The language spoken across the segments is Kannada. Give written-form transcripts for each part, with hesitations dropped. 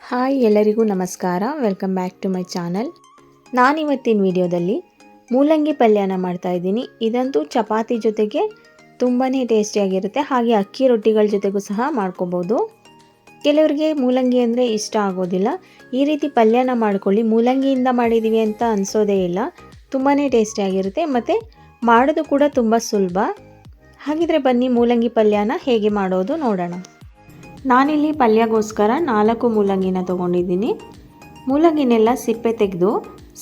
ಹಾಯ್ ಎಲ್ಲರಿಗೂ ನಮಸ್ಕಾರ. Welcome back to my channel. ನಾನಿವತ್ತಿನ ವಿಡಿಯೋದಲ್ಲಿ ಮೂಲಂಗಿ ಪಲ್ಯನ ಮಾಡ್ತಾಯಿದ್ದೀನಿ. ಇದಂತೂ ಚಪಾತಿ ಜೊತೆಗೆ ತುಂಬಾ ಟೇಸ್ಟಿಯಾಗಿರುತ್ತೆ, ಹಾಗೆ ಅಕ್ಕಿ ರೊಟ್ಟಿಗಳ ಜೊತೆಗೂ ಸಹ ಮಾಡ್ಕೋಬೋದು. ಕೆಲವರಿಗೆ ಮೂಲಂಗಿ ಅಂದರೆ ಇಷ್ಟ ಆಗೋದಿಲ್ಲ. ಈ ರೀತಿ ಪಲ್ಯನ ಮಾಡ್ಕೊಳ್ಳಿ, ಮೂಲಂಗಿಯಿಂದ ಮಾಡಿದ್ದೀವಿ ಅಂತ ಅನಿಸೋದೇ ಇಲ್ಲ. ತುಂಬಾ ಟೇಸ್ಟಿಯಾಗಿರುತ್ತೆ ಮತ್ತು ಮಾಡೋದು ಕೂಡ ತುಂಬ ಸುಲಭ. ಹಾಗಿದ್ರೆ ಬನ್ನಿ ಮೂಲಂಗಿ ಪಲ್ಯನ ಹೇಗೆ ಮಾಡೋದು ನೋಡೋಣ. ನಾನಿಲ್ಲಿ ಪಲ್ಯಗೋಸ್ಕರ 4 ಮೂಲಂಗಿನ ತೊಗೊಂಡಿದ್ದೀನಿ. ಮೂಲಂಗಿನೆಲ್ಲ ಸಿಪ್ಪೆ ತೆಗೆದು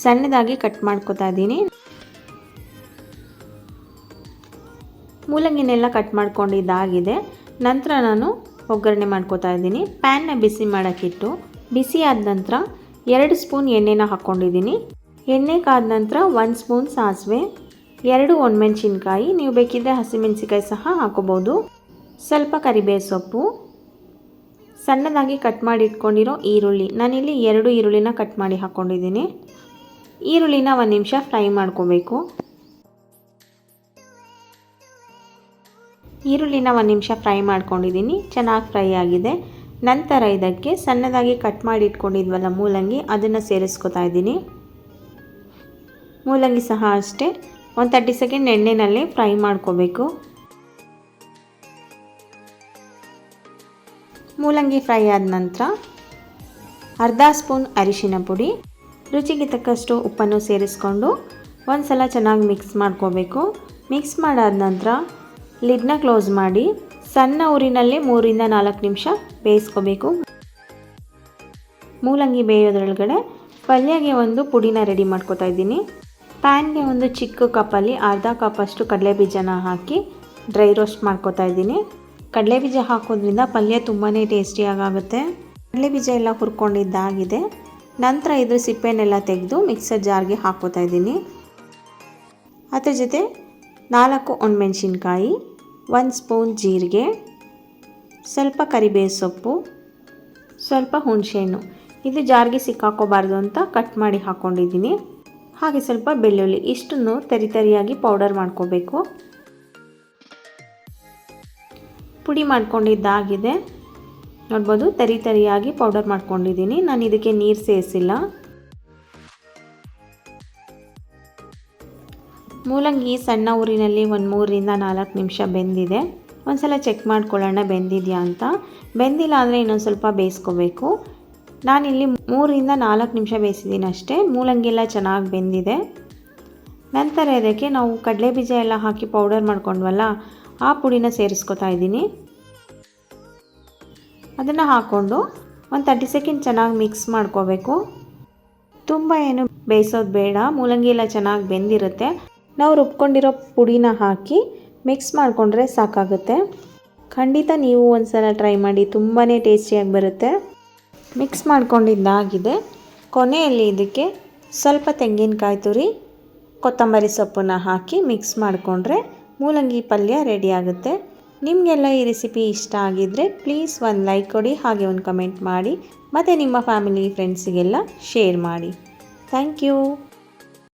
ಸಣ್ಣದಾಗಿ ಕಟ್ ಮಾಡ್ಕೊತಾ ಇದ್ದೀನಿ. ಮೂಲಂಗಿನೆಲ್ಲ ಕಟ್ ಮಾಡ್ಕೊಂಡಿದ್ದಾಗಿದೆ. ನಂತರ ನಾನು ಒಗ್ಗರಣೆ ಮಾಡ್ಕೊತಾ ಇದ್ದೀನಿ. ಪ್ಯಾನ್ನ ಬಿಸಿ ಮಾಡೋಕ್ಕಿಟ್ಟು ಬಿಸಿ ಆದ ನಂತರ 2 ಸ್ಪೂನ್ ಎಣ್ಣೆನ ಹಾಕ್ಕೊಂಡಿದ್ದೀನಿ. ಎಣ್ಣೆ ಕಾದ ನಂತರ 1 ಸ್ಪೂನ್ ಸಾಸಿವೆ, 2 ಒಣಮೆಣಸಿನ್ಕಾಯಿ, ನೀವು ಬೇಕಿದ್ದರೆ ಹಸಿಮೆಣಸಿನ್ಕಾಯಿ ಸಹ ಹಾಕೋಬೋದು, ಸ್ವಲ್ಪ ಕರಿಬೇವು ಸೊಪ್ಪು, ಸಣ್ಣದಾಗಿ ಕಟ್ ಮಾಡಿ ಇಟ್ಕೊಂಡಿರೋ ಈರುಳ್ಳಿ. ನಾನಿಲ್ಲಿ 2 ಈರುಳ್ಳಿನ ಕಟ್ ಮಾಡಿ ಹಾಕ್ಕೊಂಡಿದ್ದೀನಿ. ಈರುಳ್ಳಿನ 1 ನಿಮಿಷ ಫ್ರೈ ಮಾಡ್ಕೋಬೇಕು. ಈರುಳ್ಳಿನ 1 ನಿಮಿಷ ಫ್ರೈ ಮಾಡ್ಕೊಂಡಿದ್ದೀನಿ, ಚೆನ್ನಾಗಿ ಫ್ರೈ ಆಗಿದೆ. ನಂತರ ಇದಕ್ಕೆ ಸಣ್ಣದಾಗಿ ಕಟ್ ಮಾಡಿ ಇಟ್ಕೊಂಡಿದ್ವಲ್ಲ ಮೂಲಂಗಿ, ಅದನ್ನು ಸೇರಿಸ್ಕೊತಾ ಇದ್ದೀನಿ. ಮೂಲಂಗಿ ಸಹ ಅಷ್ಟೇ 30 ಸೆಕೆಂಡ್ ಎಣ್ಣೆನಲ್ಲೇ ಫ್ರೈ ಮಾಡ್ಕೋಬೇಕು. ಮೂಲಂಗಿ ಫ್ರೈ ಆದ ನಂತರ ಅರ್ಧ ಸ್ಪೂನ್ ಅರಿಶಿನ ಪುಡಿ, ರುಚಿಗೆ ತಕ್ಕಷ್ಟು ಉಪ್ಪನ್ನು ಸೇರಿಸ್ಕೊಂಡು ಒಂದು ಸಲ ಚೆನ್ನಾಗಿ ಮಿಕ್ಸ್ ಮಾಡ್ಕೋಬೇಕು. ಮಿಕ್ಸ್ ಮಾಡಾದ ನಂತರ ಲಿಡ್ನ ಕ್ಲೋಸ್ ಮಾಡಿ ಸಣ್ಣ ಊರಿನಲ್ಲಿ 3 ರಿಂದ 4 ನಿಮಿಷ ಬೇಯಿಸ್ಕೋಬೇಕು. ಮೂಲಂಗಿ ಬೇಯೋದ್ರೊಳಗಡೆ ಪಲ್ಯಗೆ ಒಂದು ಪುಡಿನ ರೆಡಿ ಮಾಡ್ಕೋತಾ ಇದ್ದೀನಿ. ಪ್ಯಾನ್ಗೆ ಒಂದು ಚಿಕ್ಕ ಕಪ್ಪಲ್ಲಿ ಅರ್ಧ ಕಪ್ಪಷ್ಟು ಕಡಲೆಬೀಜನ ಹಾಕಿ ಡ್ರೈ ರೋಸ್ಟ್ ಮಾಡ್ಕೋತಾ ಇದ್ದೀನಿ. ಕಡಲೆಬೀಜ ಹಾಕೋದ್ರಿಂದ ಪಲ್ಯ ತುಂಬಾ ಟೇಸ್ಟಿಯಾಗುತ್ತೆ. ಕಡಲೆಬೀಜ ಎಲ್ಲ ಹುರ್ಕೊಂಡಿದ್ದಾಗಿದೆ. ನಂತರ ಇದ್ರ ಸಿಪ್ಪೆನೆಲ್ಲ ತೆಗೆದು ಮಿಕ್ಸರ್ ಜಾರ್ಗೆ ಹಾಕೋತಾ ಇದ್ದೀನಿ. ಅದ್ರ ಜೊತೆ 4 ಒಣಮೆಣಸಿನ್ಕಾಯಿ, 1 ಸ್ಪೂನ್ ಜೀರಿಗೆ, ಸ್ವಲ್ಪ ಕರಿಬೇವು ಸೊಪ್ಪು, ಸ್ವಲ್ಪ ಹುಣಸೆಹಣ್ಣು, ಇದು ಜಾರ್ಗೆ ಸಿಕ್ಕಾಕೋಬಾರ್ದು ಅಂತ ಕಟ್ ಮಾಡಿ ಹಾಕ್ಕೊಂಡಿದ್ದೀನಿ. ಹಾಗೆ ಸ್ವಲ್ಪ ಬೆಳ್ಳುಳ್ಳಿ, ಇಷ್ಟನ್ನು ತರಿಯಾಗಿ ಪೌಡರ್ ಮಾಡ್ಕೋಬೇಕು. ಪುಡಿ ಮಾಡ್ಕೊಂಡಿದ್ದಾಗಿದೆ, ನೋಡ್ಬೋದು ತರಿಯಾಗಿ ಪೌಡರ್ ಮಾಡ್ಕೊಂಡಿದ್ದೀನಿ. ನಾನು ಇದಕ್ಕೆ ನೀರು ಸೇರಿಸಿಲ್ಲ. ಮೂಲಂಗಿ ಸಣ್ಣ ಊರಿನಲ್ಲಿ 3 ರಿಂದ 4 ನಿಮಿಷ ಬೆಂದಿದೆ. ಒಂದ್ಸಲ ಚೆಕ್ ಮಾಡ್ಕೊಳ್ಳೋಣ ಬೆಂದಿದೆಯಾ ಅಂತ. ಬೆಂದಿಲ್ಲ ಅಂದರೆ ಇನ್ನೊಂದು ಸ್ವಲ್ಪ ಬೇಯಿಸ್ಕೋಬೇಕು. ನಾನಿಲ್ಲಿ 3 ರಿಂದ 4 ನಿಮಿಷ ಬೇಯಿಸಿದ್ದೀನಿ ಅಷ್ಟೇ. ಮೂಲಂಗಿ ಎಲ್ಲ ಚೆನ್ನಾಗಿ ಬೆಂದಿದೆ. ನಂತರ ಇದಕ್ಕೆ ನಾವು ಕಡಲೆಬೀಜ ಎಲ್ಲ ಹಾಕಿ ಪೌಡರ್ ಮಾಡ್ಕೊಂಡ್ವಲ್ಲ, ಆ ಪುಡಿನ ಸೇರಿಸ್ಕೊತಾ ಇದ್ದೀನಿ. ಅದನ್ನು ಹಾಕ್ಕೊಂಡು ಒಂದು 30 ಸೆಕೆಂಡ್ ಚೆನ್ನಾಗಿ ಮಿಕ್ಸ್ ಮಾಡ್ಕೋಬೇಕು. ತುಂಬ ಏನು ಬೇಯಿಸೋದು ಬೇಡ, ಮೂಲಂಗಿ ಎಲ್ಲ ಚೆನ್ನಾಗಿ ಬೆಂದಿರುತ್ತೆ. ನಾವು ರುಬ್ಕೊಂಡಿರೋ ಪುಡಿನ ಹಾಕಿ ಮಿಕ್ಸ್ ಮಾಡಿಕೊಂಡ್ರೆ ಸಾಕಾಗುತ್ತೆ. ಖಂಡಿತ ನೀವು ಒಂದು ಸಲ ಟ್ರೈ ಮಾಡಿ, ತುಂಬಾ ಟೇಸ್ಟಿಯಾಗಿ ಬರುತ್ತೆ. ಮಿಕ್ಸ್ ಮಾಡ್ಕೊಂಡಿದ್ದಾಗಿದೆ. ಕೊನೆಯಲ್ಲಿ ಇದಕ್ಕೆ ಸ್ವಲ್ಪ ತೆಂಗಿನಕಾಯಿ ತುರಿ, ಕೊತ್ತಂಬರಿ ಸೊಪ್ಪನ್ನು ಹಾಕಿ ಮಿಕ್ಸ್ ಮಾಡಿಕೊಂಡ್ರೆ ಮೂಲಂಗಿ ಪಲ್ಯ ರೆಡಿ ಆಗುತ್ತೆ. ನಿಮಗೆಲ್ಲ ಈ ರೆಸಿಪಿ ಇಷ್ಟ ಆಗಿದ್ದರೆ ಪ್ಲೀಸ್ ಒಂದು ಲೈಕ್ ಕೊಡಿ, ಹಾಗೆ ಒಂದು ಕಮೆಂಟ್ ಮಾಡಿ, ಮತ್ತು ನಿಮ್ಮ ಫ್ಯಾಮಿಲಿ ಫ್ರೆಂಡ್ಸಿಗೆಲ್ಲ ಶೇರ್ ಮಾಡಿ. Thank you.